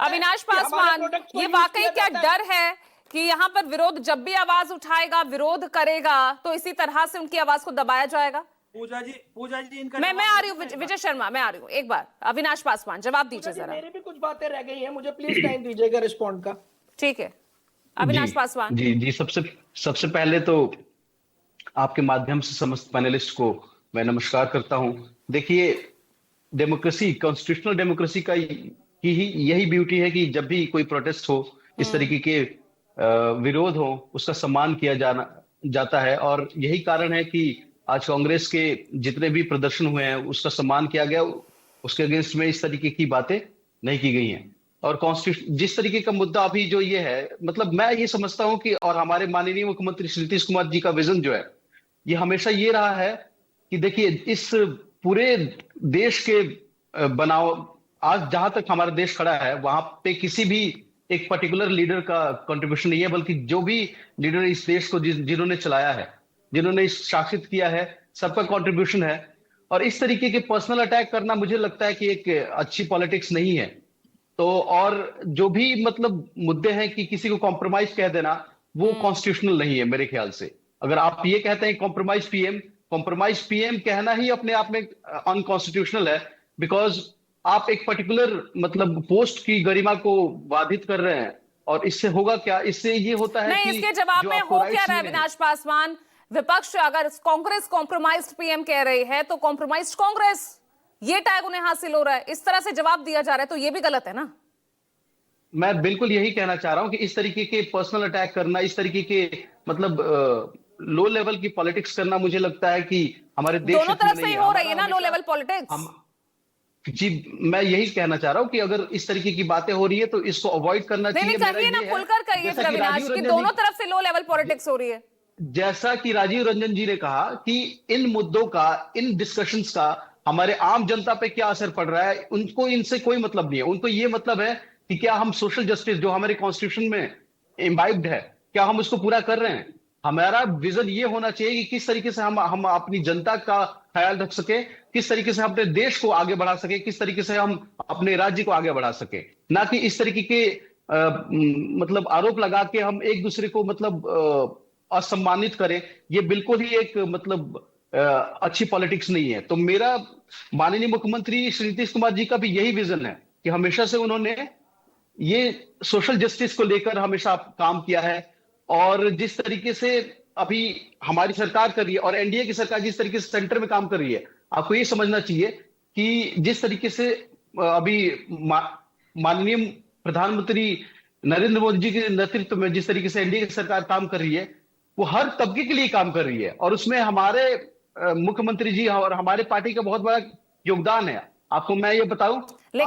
अविनाश पासवान, ये वाकई क्या डर है कि यहाँ पर विरोध, जब भी आवाज उठाएगा, विरोध करेगा, तो इसी तरह से उनकी आवाज को दबाया जाएगा? पूजा जी इनका मैं आ रही हूँ विजय शर्मा, मैं आ रही हूँ। एक बार अविनाश पासवान जवाब दीजिए जरा। मेरी भी कुछ बातें रह गई हैं, मुझे प्लीज टाइम दीजिएगा रिस्पॉन्ड का। ठीक है अविनाश पासवान। जी सबसे पहले तो आपके माध्यम से समस्त पैनलिस्ट को मैं नमस्कार करता हूं। देखिए, डेमोक्रेसी, कॉन्स्टिट्यूशनल डेमोक्रेसी का की ही यही ब्यूटी है कि जब भी कोई प्रोटेस्ट हो, इस तरीके के विरोध हो, उसका सम्मान किया जाता है। और यही कारण है कि आज कांग्रेस के जितने भी प्रदर्शन हुए हैं उसका सम्मान किया गया, उसके अगेंस्ट में इस तरीके की बातें नहीं की गई हैं। और कॉन्स्टिट्यूशन जिस तरीके का मुद्दा अभी जो ये है, मतलब मैं ये समझता हूं कि, और हमारे माननीय मुख्यमंत्री श्री नीतीश कुमार जी का विजन जो है, ये हमेशा ये रहा है कि देखिए, इस पूरे देश के बनाव, आज जहां तक हमारा देश खड़ा है वहां पे किसी भी एक पर्टिकुलर लीडर का कंट्रीब्यूशन नहीं है, बल्कि जो भी लीडर इस देश को जिन्होंने चलाया है, जिन्होंने इस शासित किया है, सबका कंट्रीब्यूशन है। और इस तरीके के पर्सनल अटैक करना मुझे लगता है कि एक अच्छी पॉलिटिक्स नहीं है। तो और जो भी मतलब मुद्दे हैं कि किसी को कॉम्प्रोमाइज कह देना, वो कॉन्स्टिट्यूशनल नहीं है मेरे ख्याल से। अगर आप ये कहते हैं कॉम्प्रोमाइज पीएम कहना ही अपने आप में अनकॉन्स्टिट्यूशनल है, बिकॉज आप एक पर्टिकुलर मतलब पोस्ट की गरिमा को बाधित कर रहे हैं। और इससे होगा क्या? इससे ये होता है नहीं, कि इसके जवाब में हो क्या रहा है अविनाश पासवान? विपक्ष अगर कांग्रेस कॉम्प्रोमाइज्ड पीएम कह रही है तो कॉम्प्रोमाइज्ड कांग्रेस, ये टैग उन्हें हासिल हो रहा है, इस तरह से जवाब दिया जा रहा है, तो ये भी गलत है ना? मैं बिल्कुल यही कहना चाह रहा हूं कि इस तरीके के पर्सनल अटैक करना, इस तरीके के मतलब लो लेवल की पॉलिटिक्स करना, मुझे लगता है कि हमारे देश दोनों तरफ से ही हो रही है ना लो लेवल पॉलिटिक्स। जी, मैं यही कहना चाह रहा हूं कि अगर इस तरीके की बातें हो रही है तो इसको अवॉइड करना चाहिए। कहिए ना, खुलकर कहिए फिर अविनाश कि दोनों तरफ से लो लेवल पॉलिटिक्स हो रही है। जैसा कि राजीव रंजन जी ने कहा कि इन मुद्दों का, इन डिस्कशंस का हमारे आम जनता पे क्या असर पड़ रहा है, उनको इनसे कोई मतलब नहीं है। उनको ये मतलब है कि क्या हम सोशल जस्टिस जो हमारे कॉन्स्टिट्यूशन में इम्बाइब्ड है, क्या हम उसको पूरा कर रहे हैं। हमारा विजन ये होना चाहिए कि किस तरीके से हम अपनी जनता का ख्याल रख सके, किस तरीके से हम अपने देश को आगे बढ़ा सके, किस तरीके से हम अपने राज्य को आगे बढ़ा सके, ना कि इस तरीके के मतलब आरोप लगा के हम एक दूसरे को मतलब असम्मानित करें। ये बिल्कुल ही एक मतलब अच्छी पॉलिटिक्स नहीं है। तो मेरा माननीय मुख्यमंत्री श्री नीतीश कुमार जी का भी यही विजन है कि हमेशा से उन्होंने ये सोशल जस्टिस को लेकर हमेशा काम किया है। और जिस तरीके से अभी हमारी सरकार कर रही है और एनडीए की सरकार जिस तरीके से सेंटर में काम कर रही है, आपको ये समझना चाहिए कि जिस तरीके से अभी माननीय प्रधानमंत्री नरेंद्र मोदी जी के नेतृत्व में जिस तरीके से एनडीए की सरकार काम कर रही है, वो हर तबके के लिए काम कर रही है। और उसमें हमारे मुख्यमंत्री जी और हमारे पार्टी का बहुत बड़ा योगदान है। आपको मैं ये बताऊं